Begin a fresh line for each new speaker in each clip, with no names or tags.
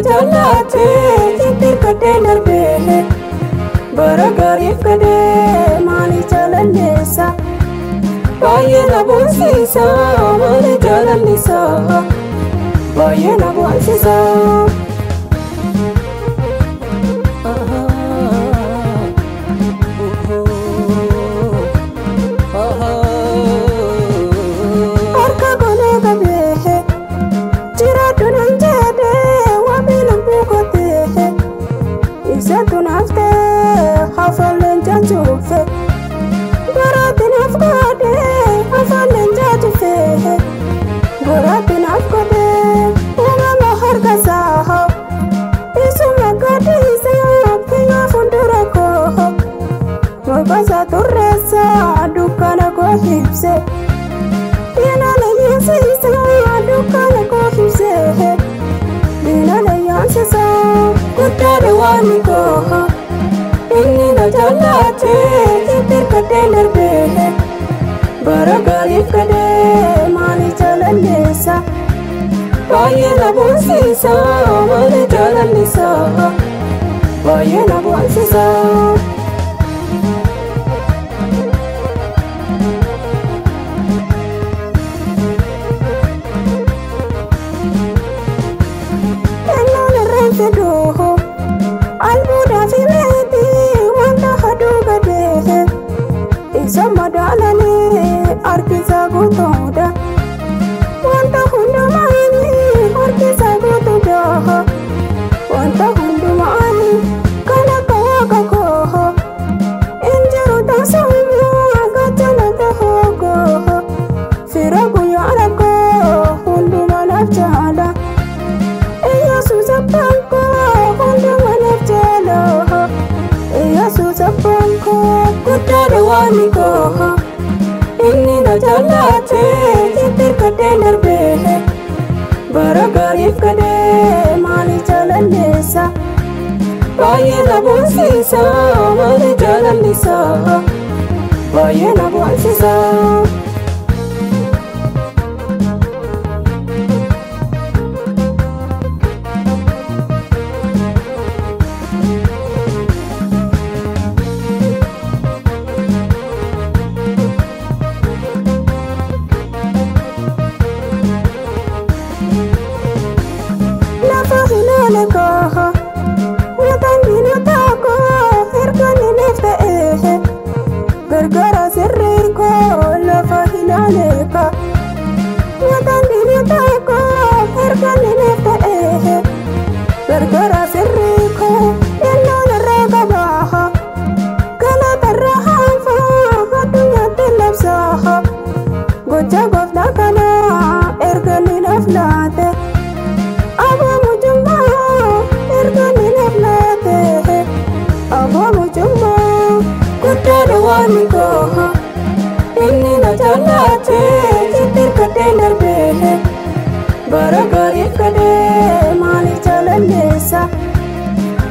jaalate jitti kadhee darbee bara gariif kadhee maali jaalalleessa baay'ee na boonsiisa maali jaalallisa baay'ee na boonsiisa. Tunafte hafalen jajufe goratin afkode hafalen jajufe goratin afkode uma mahar kasaho isuma kadi sayo piya fundurako mogasa turresa dukana ko hipse dina le yese sayo dukana ko hipse dina le yanse sa kutare wani ko inni na jaalate jitti kadhee darbee bara gariif kadhee maali jaalalleessa baay'ee na boonsiisa maali jaalallisa baay'ee na boonsiisa. Albuuda fi meetii wanta haduu gadee isa madaalanii harkisa guutuudha wanta hundumaanii harkisa guutuudha wanta hundumaanii kan akka waaqa koo injiru taasifamuu gachana tahoo koo fira guyyaa rakkoo hunduma naaf jaala Yesuus abbaan koo hunduma Yesuus abbaan koo guddaadha waanni koo inni na jaalate jitti kadhee darbee bara gariif kadhee maali jaalalleessa baay'ee na boonsiisa maali jaalallisa baay'ee na boonsiisa. Gargara sirriiko lafa hilaaleka Watan dinitaako ergani neefa'e Gargara sirriiko illoon irraa qabaa Galata irraa haanfaa addunyaatti labsaa Gocha gooftaa kanaa ergani naaf laate Aboomu jummaa ergani naaf laate Aboomu jummaa guddaadha waanni koo inni na jaalate jitti kadhee darbee bara gariif kadhee maali jaalalleessa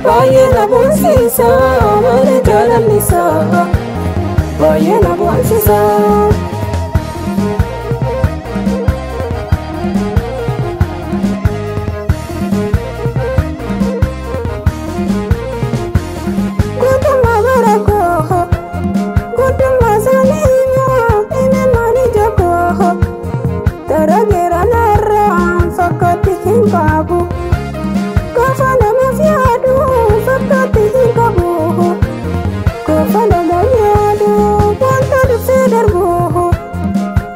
baay'ee na boonsiisa maali jaalallisa baay'ee na boonsiisa. Babu, kafana mafiadu, fakati hinkabu. Kafana mafiadu, wanta dufidarbu.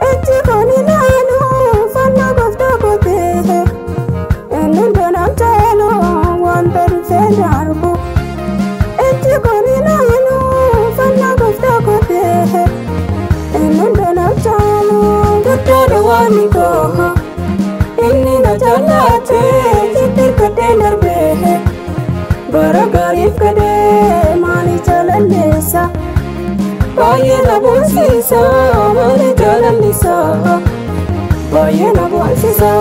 Echi koni nanu, fana gafta kote. Enunda namchalo, wanta dufidarbu. Echi koni nanu, fana gafta kote. Enunda namchalo, guddaadha waanni koo inni na jaalate jitti kadhee darbee bara gariif kadhee maali jaalalleessa baay'ee na boonsiisa maali jaalallisa baay'ee na boonsiisa.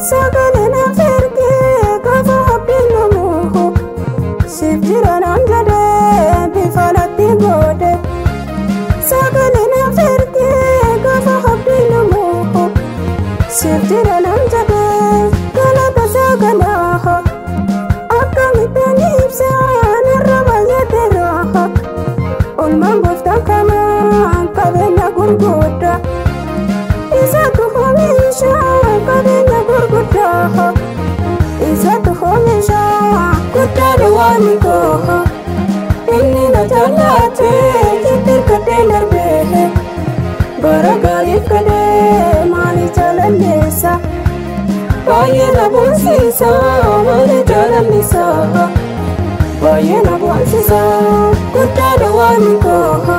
Sagalee na fergee gaafa abdiin namoo siif Sifjira namjade galata sagala akkamittan ibsa narraba yadera ulman boftan kana qabeenya gurgudda isatu hoomisha qabeenya gurgudda isatu hoomisha guddaadha waan koo inni na jaallate jittirkadhee darbee bara gaariif kadhee maali jaalalleessa baay'ee na boonsiisa maali jaalallisa baay'ee na boonsiisa guddaadha waan koo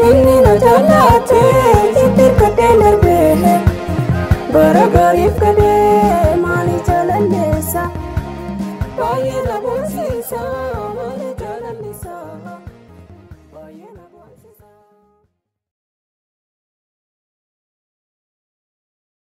inni na jaallate jittirkadhee darbee bara gaariif kadhee maali jaalalleessa baay'ee na boonsiisa maali jaalallisa baay'ee na